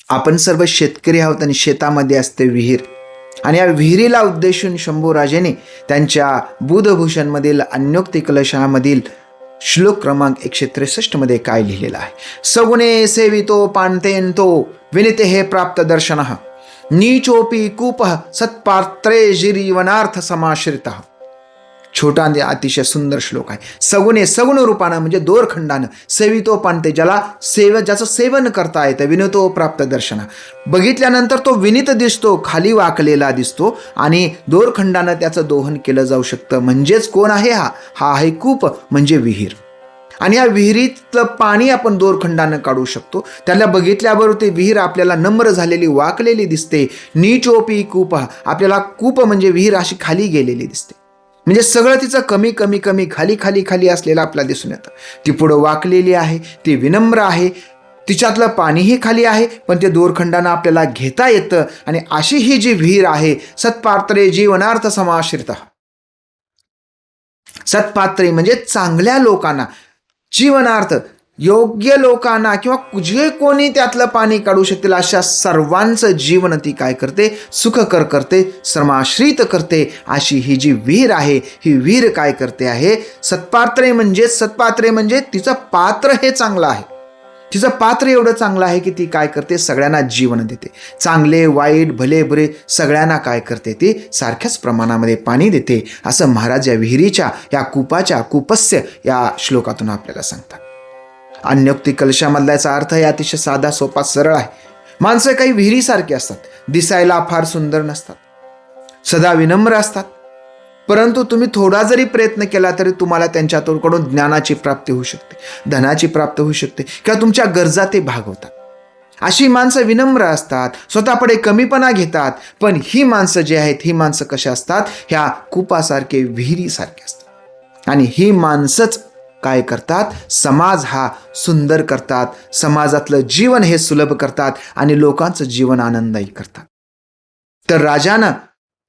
आपण सर्व शेतकरी आहोत आणि शेतामध्ये असते विहीर, आणि या विहिरीला उद्देशून शंभूराजेने त्यांच्या बुधभूषणमधील अन्योक्ती कलशामधील श्लोक क्रमांक 163 मध्ये काय लिहिलेलं आहे? सगुणे सेवितो पांतेंतो विनिते हे प्राप्त दर्शन नीचोपी कूप सत्पात्रे जीवनार्थ समाश्रिता. छोटा आणि अतिशय सुंदर श्लोक आहे. सगुणे सगुण रूपानं म्हणजे दोरखंडानं, सेवितो पांते ज्याचं सेवन करता येतं, विनतो प्राप्त दर्शना बघितल्यानंतर तो विनित दिसतो, खाली वाकलेला दिसतो, आणि दोरखंडानं त्याचं दोहन केलं जाऊ शकतं. म्हणजेच कोण आहे? हा आहे कूप म्हणजे विहीर. आणि या विहिरीतलं पाणी आपण दोरखंडानं काढू शकतो. त्याला बघितल्यावर ते विहीर आपल्याला नम्र झालेली वाकलेली दिसते. नीचोपी कूप, आपल्याला कूप म्हणजे विहीर अशी खाली गेलेली दिसते. म्हणजे सगळं तिचं कमी कमी कमी खाली खाली खाली असलेलं आपल्याला दिसून येतं. ती पुढं वाकलेली आहे, ती विनम्र आहे, तिच्यातलं पाणीही खाली आहे, पण ते दोरखंडानं आपल्याला घेता येतं. आणि अशी ही जी विहीर आहे, सत्पात्रे जीवनार्थ समाश्रित. सत्पात्रे म्हणजे चांगल्या लोकांना, जीवनार्थ योग्य लोकांना, किंवा जे कोणी त्यातलं पाणी काढू शकतील अशा सर्वांचं जीवन ती काय करते? सुखकर करते, समाश्रित करते. अशी ही जी विहीर आहे, ही विहीर काय करते आहे? सत्पात्रे म्हणजे तिचं पात्र हे चांगलं आहे. तिचं पात्र एवढं चांगलं आहे की ती काय करते? सगळ्यांना जीवन देते. चांगले वाईट भले बुरे सगळ्यांना काय करते? ती सारख्याच प्रमाणामध्ये पाणी देते. असं महाराज या विहिरीच्या, या कूपस्य या श्लोकातून आपल्याला सांगतात. अन्योक्ती कलशामधला याचा अर्थ आहे अतिशय साधा सोपा सरळ आहे. माणसं काही विहिरीसारखी असतात, दिसायला फार सुंदर नसतात, सदा विनम्र असतात, परंतु तुम्ही थोडा जरी प्रयत्न केला तरी तुम्हाला त्यांच्याकडून ज्ञानाची प्राप्ती होऊ शकते, धनाची प्राप्ती होऊ शकते, किंवा तुमच्या गरजा ते भागवतात. अशी माणसं विनम्र असतात, स्वतःकडे कमीपणा घेतात. पण ही माणसं जी आहेत, ही माणसं कशा असतात? ह्या कूपासारखे, विहिरीसारखे असतात. आणि ही माणसंच काय करतात? समाज हा सुंदर करतात, समाजातलं जीवन हे सुलभ करतात, आणि लोकांचं जीवन आनंददायी करतात. तर राजानं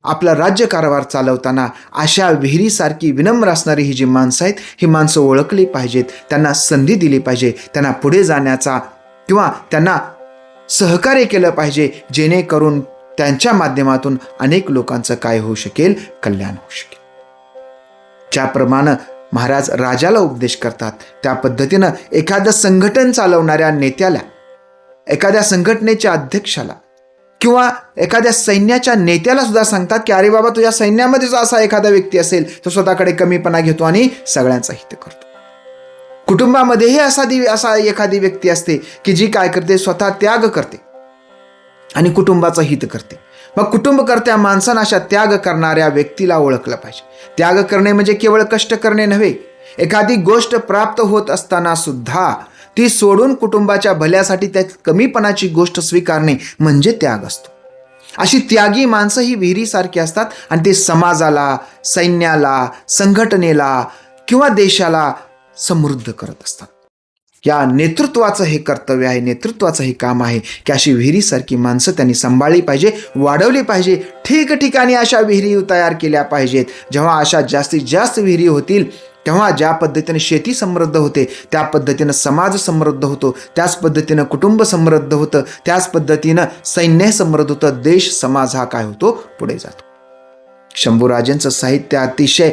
आपला राज्यकारभार चालवताना अशा विहिरीसारखी विनम्र असणारी ही जी माणसं आहेत, ही माणसं ओळखली पाहिजेत, त्यांना संधी दिली पाहिजे, त्यांना पुढे जाण्याचा किंवा त्यांना सहकार्य केलं पाहिजे, जेणेकरून त्यांच्या माध्यमातून अनेक लोकांचं काय होऊ शकेल? कल्याण होऊ शकेल. ज्याप्रमाणे महाराज राजाला उपदेश करतात, त्या पद्धतीनं एखादं संघटन चालवणाऱ्या नेत्याला, एखाद्या संघटनेच्या अध्यक्षाला किंवा एखाद्या सैन्याच्या नेत्याला सुद्धा सांगतात की अरे बाबा, तुझ्या सैन्यामध्ये जो असा एखादा व्यक्ती असेल तो स्वतःकडे कमीपणा घेतो आणि सगळ्यांचा हित करतो. कुटुंबामध्येही असा एखादी व्यक्ती असते की जी काय करते? स्वतः त्याग करते आणि कुटुंबाचं हित करते. मग कुटुंबकर्त्या माणसानं अशा त्याग करणाऱ्या व्यक्तीला ओळखलं पाहिजे. त्याग करणे म्हणजे केवळ कष्ट करणे नव्हे, एखादी गोष्ट प्राप्त होत असताना सुद्धा ती सोडून कुटुंबाच्या भल्यासाठी त्या कमीपणाची गोष्ट स्वीकारणे म्हणजे त्याग असतो. अशी त्यागी माणसं ही विहिरीसारखी असतात, आणि ते समाजाला, सैन्याला, संघटनेला किंवा देशाला समृद्ध करत असतात. या नेतृत्वाचं हे कर्तव्य आहे, नेतृत्वाचं हे काम आहे की अशी विहिरीसारखी माणसं त्यांनी सांभाळली पाहिजे, वाढवली पाहिजे. ठिकठिकाणी अशा विहिरी तयार केल्या पाहिजेत. जेव्हा अशा जास्तीत जास्त विहिरी होतील, तेव्हा ज्या पद्धतीने शेती समृद्ध होते, त्या पद्धतीनं समाज समृद्ध होतो, त्याच पद्धतीनं कुटुंब समृद्ध होतं, त्याच पद्धतीनं सैन्य समृद्ध होतं, देश समाज हा काय होतो? पुढे जातो. शंभूराजेंचं साहित्य अतिशय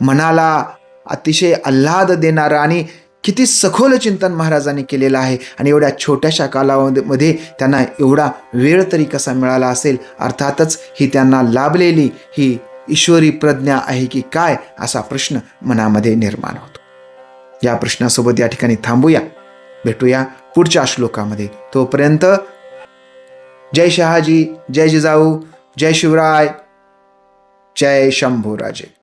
मनाला अतिशय आल्हाद देणारं आणि किती सखोल चिंतन महाराजांनी केलेलं आहे. आणि एवढ्या छोट्याशा कालावधीमध्ये त्यांना एवढा वेळ तरी कसा मिळाला असेल? अर्थातच ही त्यांना लाभलेली ही ईश्वरी प्रज्ञा आहे की काय, असा प्रश्न मनामध्ये निर्माण होतो. या प्रश्नासोबत या ठिकाणी थांबूया, भेटूया पुढच्या श्लोकामध्ये. तोपर्यंत जय शहाजी, जय जिजाऊ, जय शिवराय, जय शंभूराजे.